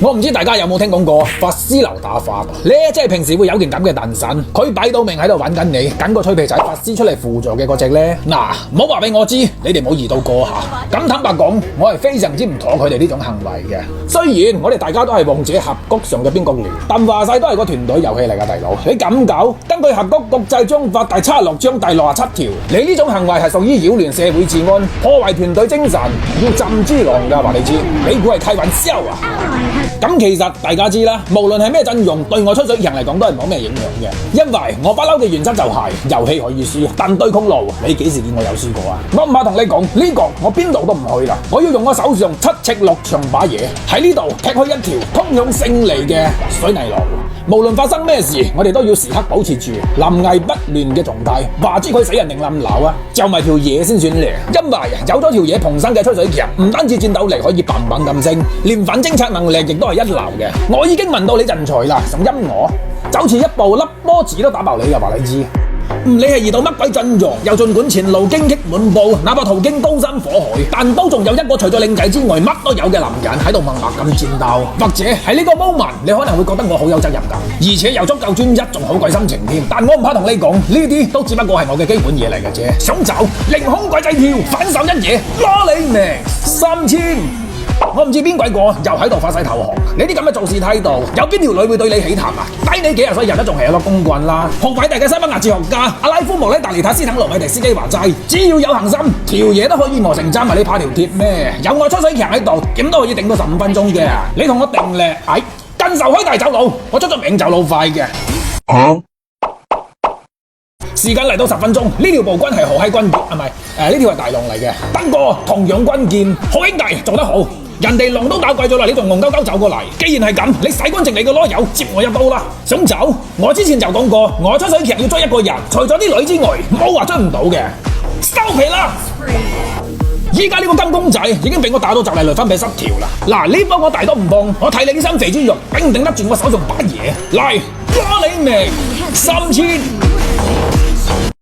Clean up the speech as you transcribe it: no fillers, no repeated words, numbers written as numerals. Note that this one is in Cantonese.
我唔知大家有冇聽講過法師樓打法呢？即係平時會有件咁嘅蛋神，佢擺到明喺度玩緊你，緊個脆皮仔法師出嚟輔助嘅嗰隻呢。嗱，唔好話俾我知，你哋冇遇到過下。咁坦白講，我係非常之唔妥佢哋呢種行為嘅。雖然我哋大家都係王者峽谷上嘅邊角聯，但話晒都係個團隊遊戲嚟㗎，大佬。你咁搞，根據峽谷國際章法第76章第67條，你呢種行為係屬於擾亂社會治安、破壞團隊精神，要浸豬籠㗎，話你知。你估係開玩笑啊？咁其實大家知啦，無論係咩陣容，對我出水人嚟講都係冇咩影響嘅，因為我不嬲嘅原則就係遊戲可以輸，但對空路你幾時見我有輸過啊？我唔怕同你講呢個，我邊度都唔去啦，我要用我手上7尺6長把嘢喺呢度劈開一條通向勝利嘅水泥路。無論發生咩事，我哋都要時刻保持住臨危不亂嘅狀態。話知佢死人定冧樓啊，就埋條嘢先算咧。因為有咗條嘢傍身嘅吹水強，唔單止戰鬥力可以棒棒咁升，連反偵察能力亦都係一流嘅。我已經聞到你人才啦，想陰我，就好似一部粒波子都打爆你嘅，話你知。唔理係遇到乜鬼陣容，又盡管前路荊棘滿布，哪怕途經高山火海，但都仲有一個除咗靚仔之外乜都有嘅男人喺度默默咁戰鬥。或者喺呢個 moment，你可能會覺得我好有責任感，而且又足夠專一，仲好鬼心情添。但我唔怕同你講，呢啲都只不過係我嘅基本嘢嚟嘅啫。想走，凌空鬼仔跳，反手一嘢，攞你命3000。我唔知邊鬼個又喺度發晒投降，你啲咁嘅做事態度，有邊條女會對你起痰啊？低你幾廿歲人都仲係一個公棍啦！學偉大嘅西班牙哲學家阿拉夫莫里達尼塔斯滕羅米迪斯基話齋，只要有恒心，條嘢都可以磨成針，咪你怕條鐵咩？有我吹水強喺度，點都可以頂到15分鐘嘅。你同我定咧，近仇開大走佬，我出咗名走佬快嘅。時間嚟到10分鐘，呢條暴君係何閪軍傑啊？唔係，呢條係大龍嚟嘅。不過同樣軍艦，好兄弟做得好。人哋龍都打鬼咗啦，你仲戇鳩鳩走過嚟。既然係咁，你洗乾淨你個囉柚，接我一刀啦！想走？我之前就講過，我出水強要追一個人，除咗啲女之外，冇話追唔到嘅。收皮啦！依家呢個金公仔已經俾我打到就嚟雷分俾失調啦。嗱，呢波我大都唔幫，我睇你呢身肥豬肉，頂唔頂得住我手上把嘢？嚟，攞你命3000！